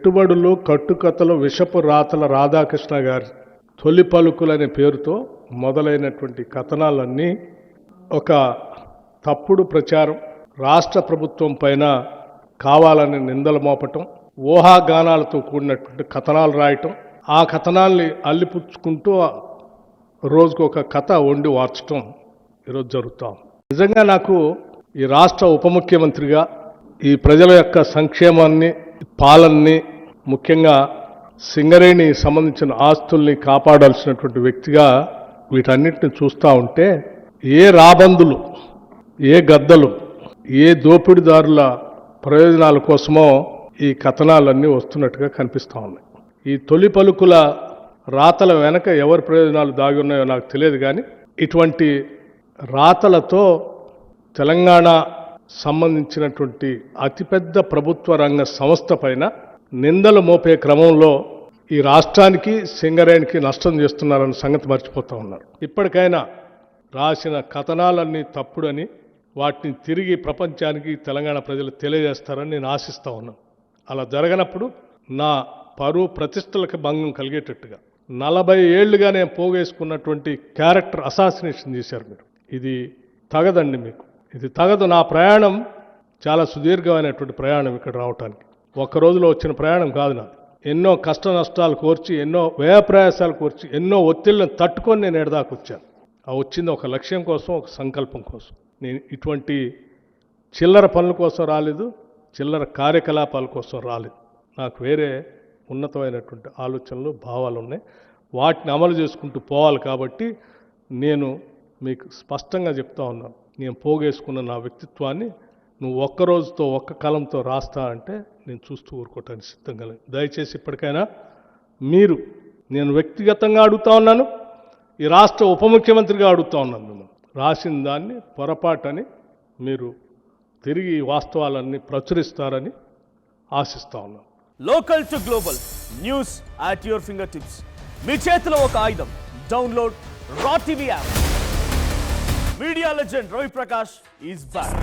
పెట్టుబడులు కట్టుకథలు విషపు రాతల రాధాకృష్ణ గారి తొలి పలుకులనే పేరుతో మొదలైనటువంటి కథనాలన్నీ ఒక తప్పుడు ప్రచారం, రాష్ట్ర ప్రభుత్వం పైన కావాలని నిందలు మోపటం, ఊహాగానాలతో కూడినటువంటి కథనాలు రాయటం, ఆ కథనాల్ని అల్లిపుచ్చుకుంటూ రోజుకు ఒక కథ వండి వార్చటం ఈరోజు జరుగుతాం. నిజంగా నాకు ఈ రాష్ట్ర ఉప ముఖ్యమంత్రిగా ఈ ప్రజల యొక్క సంక్షేమాన్ని, పాలనని, ముఖ్యంగా సింగరేణి సంబంధించిన ఆస్తుల్ని కాపాడాల్సినటువంటి వ్యక్తిగా వీటన్నిటిని చూస్తూ ఉంటే ఏ రాబందులు, ఏ గద్దలు, ఏ దోపిడీదారుల ప్రయోజనాల కోసమో ఈ కథనాలన్నీ వస్తున్నట్టుగా కనిపిస్తూ ఉన్నాయి. ఈ తొలి పలుకుల రాతల వెనక ఎవరి ప్రయోజనాలు దాగి ఉన్నాయో నాకు తెలియదు, కానీ ఇటువంటి రాతలతో తెలంగాణ సంబంధించినటువంటి అతిపెద్ద ప్రభుత్వ రంగ సంస్థ పైన నిందలు మోపే క్రమంలో ఈ రాష్ట్రానికి, సింగరేణికి నష్టం చేస్తున్నారన్న సంగతి మర్చిపోతూ ఉన్నారు. ఇప్పటికైనా రాసిన కథనాలన్నీ తప్పుడని, వాటిని తిరిగి ప్రపంచానికి, తెలంగాణ ప్రజలు తెలియజేస్తారని నేను ఆశిస్తూ ఉన్నాను. అలా జరగనప్పుడు నా పరువు ప్రతిష్టలకు భంగం కలిగేటట్టుగా 40 ఏళ్లుగా నేను పోగేసుకున్నటువంటి క్యారెక్టర్ అసాసినేషన్ చేశారు మీరు. ఇది తగదండి, మీకు ఇది తగదు. నా ప్రయాణం చాలా సుదీర్ఘమైనటువంటి ప్రయాణం ఇక్కడ రావటానికి. ఒక్క రోజులో వచ్చిన ప్రయాణం కాదు నాది. ఎన్నో కష్ట నష్టాలు కోర్చి, ఎన్నో వ్యయ ప్రయాసాలు కోర్చి, ఎన్నో ఒత్తిళ్లను తట్టుకొని నేను ఎడదాకా వచ్చాను. ఆ వచ్చింది ఒక లక్ష్యం కోసం, ఒక సంకల్పం కోసం. నేను ఇటువంటి చిల్లర పనుల కోసం రాలేదు, చిల్లర కార్యకలాపాల కోసం రాలేదు. నాకు వేరే ఉన్నతమైనటువంటి ఆలోచనలు, భావాలు ఉన్నాయి. వాటిని అమలు చేసుకుంటూ పోవాలి. కాబట్టి నేను మీకు స్పష్టంగా చెప్తా ఉన్నాను, నేను పోగేసుకున్న నా వ్యక్తిత్వాన్ని నువ్వు ఒక్క రోజుతో, ఒక్క కలంతో రాస్తా అంటే నేను చూస్తూ ఊరుకోవటానికి సిద్ధంగా లేదు. దయచేసి ఇప్పటికైనా మీరు, నేను వ్యక్తిగతంగా అడుగుతా ఉన్నాను, ఈ రాష్ట్ర ఉప ముఖ్యమంత్రిగా అడుగుతా ఉన్నాను, మిమ్మల్ని రాసిన దాన్ని పొరపాటని మీరు తిరిగి వాస్తవాలన్నీ ప్రచురిస్తారని ఆశిస్తా ఉన్నాను. Local to global news at your finger tips. మీ చేతిలో ఒక ఆయుధం. డౌన్లోడ్ రా TV app. Media legend Ravi Prakash is back.